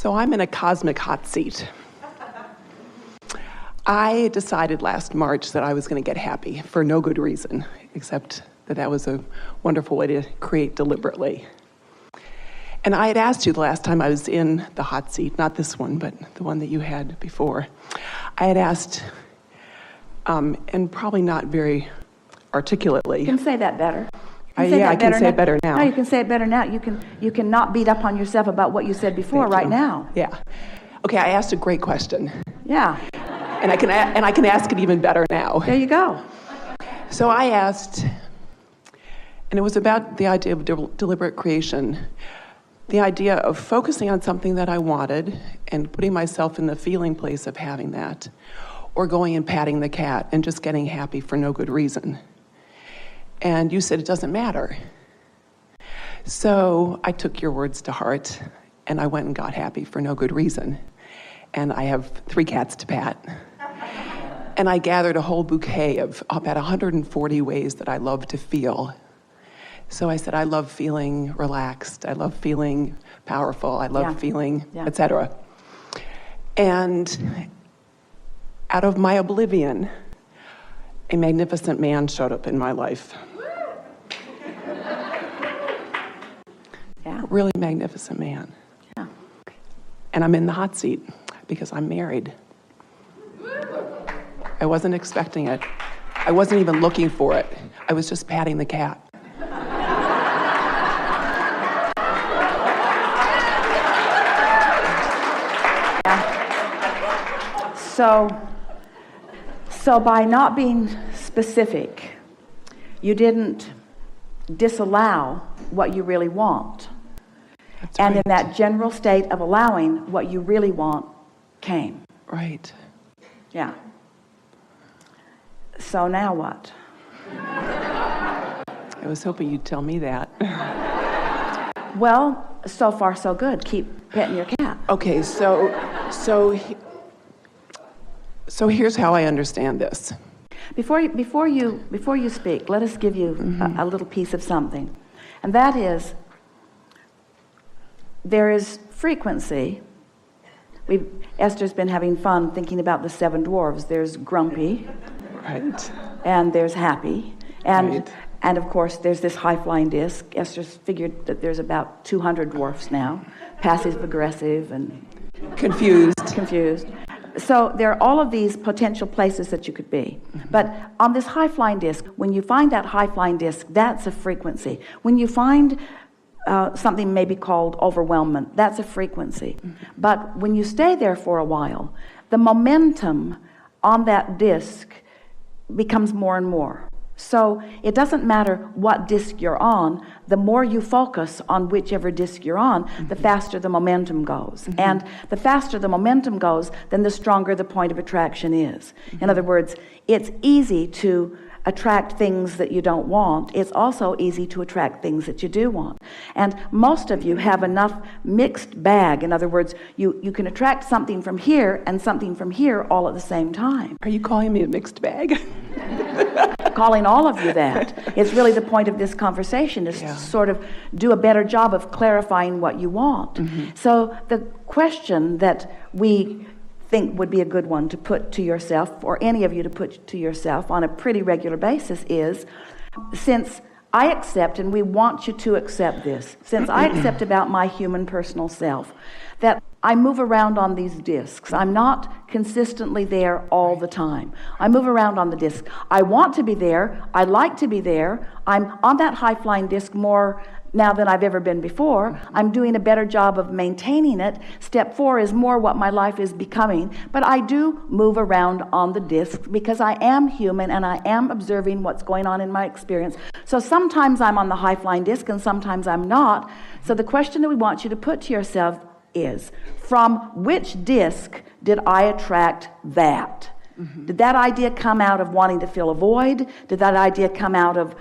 So I'm in a cosmic hot seat. I decided last March that I was going to get happy for no good reason, except that that was a wonderful way to create deliberately. And I had asked you the last time I was in the hot seat, not this one, but the one that you had before. I had asked, and probably not very articulately. You can say that better. I can say it better now. No, you can say it better now. You can not beat up on yourself about what you said before right now. Yeah. Okay, I asked a great question. Yeah. And I can ask it even better now. There you go. So I asked, and it was about the idea of deliberate creation, the idea of focusing on something that I wanted and putting myself in the feeling place of having that, or going and patting the cat and just getting happy for no good reason. And you said it doesn't matter. So I took your words to heart, and I went and got happy for no good reason. And I have 3 cats to pat. And I gathered a whole bouquet of about 140 ways that I love to feel. So I said, I love feeling relaxed. I love feeling powerful. I love feeling, etc. And out of my oblivion, a magnificent man showed up in my life. Yeah. A really magnificent man. Yeah. And I'm in the hot seat because I'm married. I wasn't expecting it. I wasn't even looking for it. I was just patting the cat. Yeah. So by not being specific, you didn't disallow what you really want. That's and right. in that general state of allowing what you really want came. Right. Yeah. So now what? I was hoping you'd tell me that. Well, so far so good. Keep petting your cat. Okay, so here's how I understand this. Before you speak, let us give you a little piece of something. And that is, there is frequency. Esther's been having fun thinking about the 7 dwarves. There's grumpy. Right. And there's happy. And Right. and of course there's this high-flying disc. Esther's figured that there's about 200 dwarfs now. Passive aggressive and confused. So there are all of these potential places that you could be. But on this high-flying disc, when you find that high-flying disc, that's a frequency. When you find something maybe called overwhelmment, that's a frequency. But when you stay there for a while, the momentum on that disc becomes more and more. So it doesn't matter what disc you're on, the more you focus on whichever disc you're on, the faster the momentum goes. And the faster the momentum goes, then the stronger the point of attraction is. In other words, it's easy to attract things that you don't want. It's also easy to attract things that you do want. And most of you have enough mixed bag. In other words, you can attract something from here and something from here all at the same time. Are you calling me a mixed bag? Calling all of you that. It's really the point of this conversation is to sort of do a better job of clarifying what you want. So the question that we think would be a good one to put to yourself, or any of you to put to yourself on a pretty regular basis is, since I accept, and we want you to accept this, since I accept about my human personal self, that I move around on these discs. I'm not consistently there all the time. I move around on the disc. I want to be there. I like to be there. I'm on that high-flying disc more now than I've ever been before. I'm doing a better job of maintaining it. Step 4 is more what my life is becoming. But I do move around on the disc because I am human and I am observing what's going on in my experience. So sometimes I'm on the high-flying disc and sometimes I'm not. So the question that we want you to put to yourself is, from which disc did I attract that? Did that idea come out of wanting to fill a void? Did that idea come out of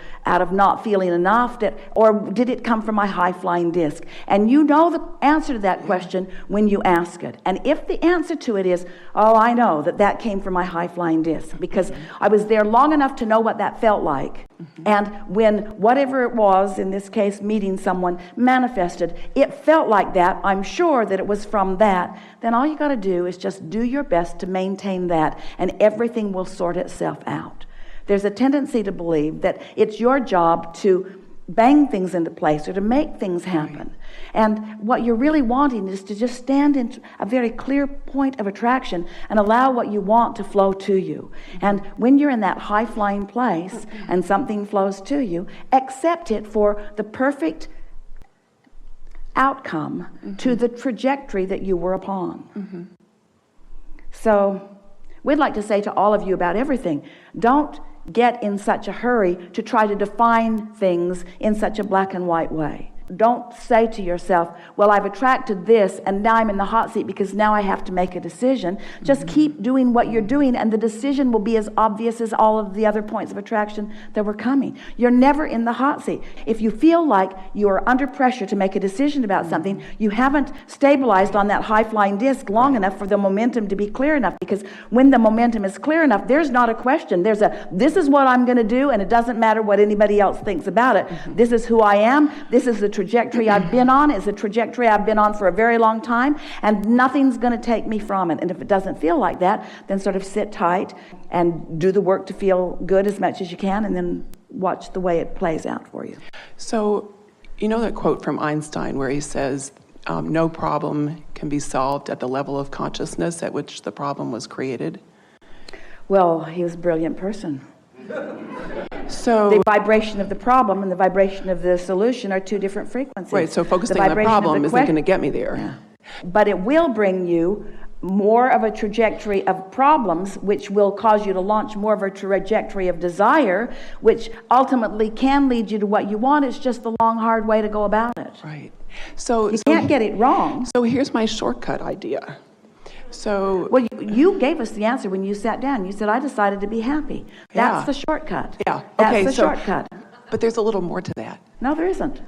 not feeling enough? Or did it come from my high-flying disc? And you know the answer to that question when you ask it. And if the answer to it is, oh, I know that came from my high-flying disc because I was there long enough to know what that felt like. And when whatever it was, in this case meeting someone, manifested, it felt like that, I'm sure that it was from that, then all you got to do is just do your best to maintain that, and everything will sort itself out. There's a tendency to believe that it's your job to bang things into place or to make things happen. And what you're really wanting is to just stand in a very clear point of attraction and allow what you want to flow to you. And when you're in that high-flying place and something flows to you, accept it for the perfect outcome to the trajectory that you were upon. So we'd like to say to all of you about everything, don't get in such a hurry to try to define things in such a black and white way. Don't say to yourself, well, I've attracted this and now I'm in the hot seat because now I have to make a decision. Just keep doing what you're doing and the decision will be as obvious as all of the other points of attraction that were coming. You're never in the hot seat. If you feel like you are under pressure to make a decision about something, you haven't stabilized on that high-flying disc long enough for the momentum to be clear enough, because when the momentum is clear enough, there's not a question. There's a, this is what I'm going to do, and it doesn't matter what anybody else thinks about it. This is who I am. This is the trajectory I've been on. It's a trajectory I've been on for a very long time, and nothing's going to take me from it. And if it doesn't feel like that, then sort of sit tight and do the work to feel good as much as you can, and then watch the way it plays out for you. So, you know that quote from Einstein where he says, no problem can be solved at the level of consciousness at which the problem was created? Well, he was a brilliant person. So the vibration of the problem and the vibration of the solution are two different frequencies. Right, so focusing on the problem isn't going to get me there. Yeah. But it will bring you more of a trajectory of problems, which will cause you to launch more of a trajectory of desire, which ultimately can lead you to what you want. It's just the long, hard way to go about it. Right. So you can't get it wrong. So here's my shortcut idea. So, well, you gave us the answer when you sat down. You said, I decided to be happy. That's the shortcut. Yeah. That's okay, the so, shortcut. But there's a little more to that. No, there isn't.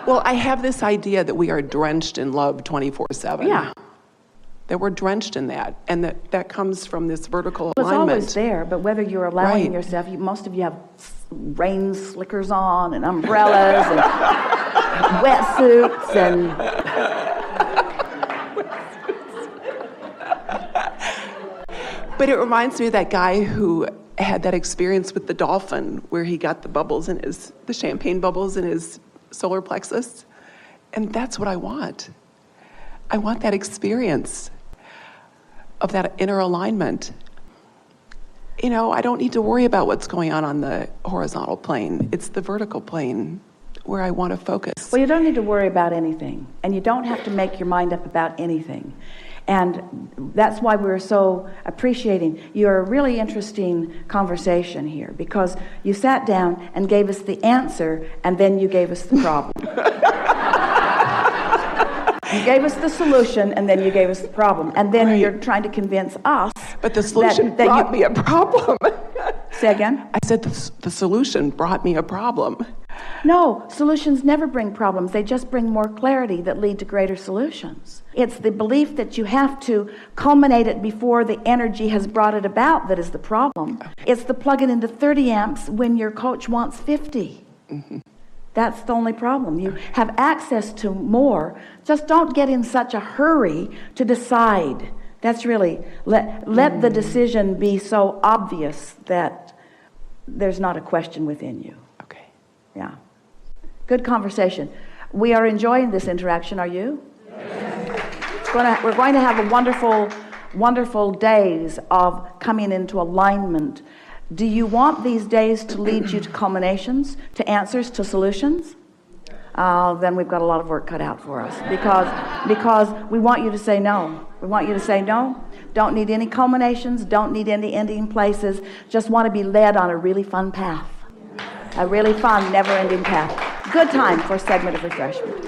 Well, I have this idea that we are drenched in love 24/7. Yeah. That we're drenched in that. And that comes from this vertical well, alignment. It's always there, but whether you're allowing Right. yourself, most of you have rain slickers on and umbrellas and wetsuits and... But it reminds me of that guy who had that experience with the dolphin where he got the bubbles in the champagne bubbles in his solar plexus. And that's what I want. I want that experience of that inner alignment. You know, I don't need to worry about what's going on the horizontal plane. It's the vertical plane where I want to focus. Well, you don't need to worry about anything, and you don't have to make your mind up about anything. And that's why we're so appreciating your really interesting conversation here, because you sat down and gave us the answer, and then you gave us the problem. You gave us the solution, and then you gave us the problem. And then Right. you're trying to convince us. But the solution that brought me a problem. Say again? I said the solution brought me a problem. No, solutions never bring problems. They just bring more clarity that lead to greater solutions. It's the belief that you have to culminate it before the energy has brought it about that is the problem. It's the plugging into 30 amps when your coach wants 50. Mm-hmm. That's the only problem. You have access to more. Just don't get in such a hurry to decide. That's really, let the decision be so obvious that there's not a question within you. Okay. Yeah. Good conversation. We are enjoying this interaction, are you? Yes. We're going to have a wonderful, wonderful days of coming into alignment. Do you want these days to lead you to culminations, to answers, to solutions? Then we've got a lot of work cut out for us, because we want you to say no. We want you to say no. Don't need any culminations. Don't need any ending places. Just want to be led on a really fun path. A really fun, never-ending path. Good time for a segment of refreshment.